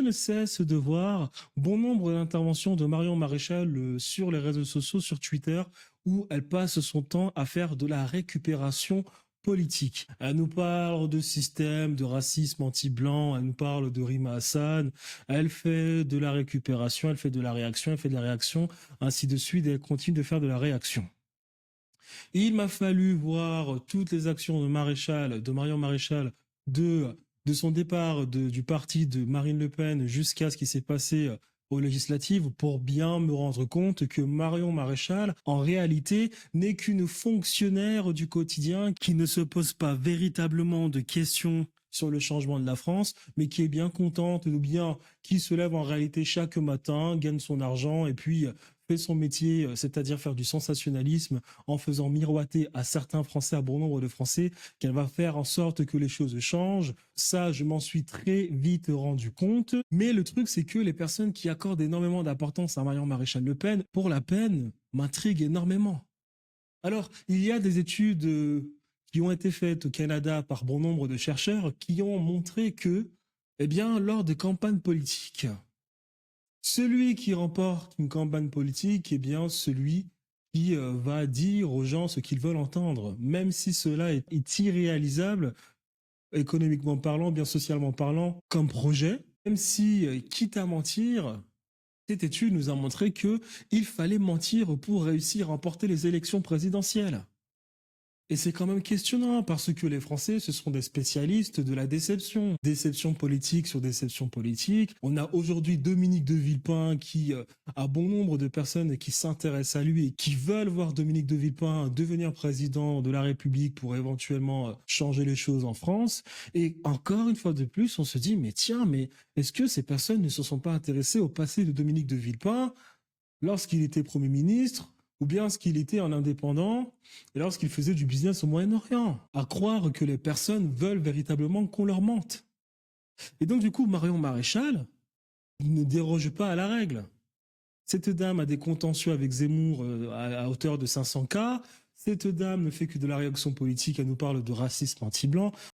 ne cesse de voir bon nombre d'interventions de Marion Maréchal sur les réseaux sociaux, sur Twitter, où elle passe son temps à faire de la récupération politique. Elle nous parle de système, de racisme anti-blanc, elle nous parle de Rima Hassan, elle fait de la récupération, elle fait de la réaction, elle fait de la réaction, ainsi de suite, et elle continue de faire de la réaction. Il m'a fallu voir toutes les actions de Maréchal, de Marion Maréchal, de son départ du parti de Marine Le Pen jusqu'à ce qui s'est passé aux législatives pour bien me rendre compte que Marion Maréchal, en réalité, n'est qu'une fonctionnaire du quotidien qui ne se pose pas véritablement de questions sur le changement de la France, mais qui est bien contente ou bien qui se lève en réalité chaque matin, gagne son argent et puis fait son métier, c'est-à-dire faire du sensationnalisme en faisant miroiter à certains Français, à bon nombre de Français, qu'elle va faire en sorte que les choses changent. Ça, je m'en suis très vite rendu compte. Mais le truc, c'est que les personnes qui accordent énormément d'importance à Marion Maréchal Le Pen, pour la peine, m'intriguent énormément. Alors, il y a des études qui ont été faites au Canada par bon nombre de chercheurs qui ont montré que, eh bien, lors des campagnes politiques, celui qui remporte une campagne politique est bien celui qui va dire aux gens ce qu'ils veulent entendre, même si cela est irréalisable, économiquement parlant, bien socialement parlant, comme projet, même si, quitte à mentir, cette étude nous a montré que il fallait mentir pour réussir à remporter les élections présidentielles. Et c'est quand même questionnant parce que les Français, ce sont des spécialistes de la déception. Déception politique sur déception politique. On a aujourd'hui Dominique de Villepin qui a bon nombre de personnes qui s'intéressent à lui et qui veulent voir Dominique de Villepin devenir président de la République pour éventuellement changer les choses en France. Et encore une fois de plus, on se dit, mais tiens, mais est-ce que ces personnes ne se sont pas intéressées au passé de Dominique de Villepin lorsqu'il était Premier ministre ou bien ce qu'il était en indépendant, et lorsqu'il faisait du business au Moyen-Orient, à croire que les personnes veulent véritablement qu'on leur mente. Et donc du coup, Marion Maréchal ne déroge pas à la règle. Cette dame a des contentieux avec Zemmour à hauteur de 500 cas. Cette dame ne fait que de la réaction politique, elle nous parle de racisme anti-blanc.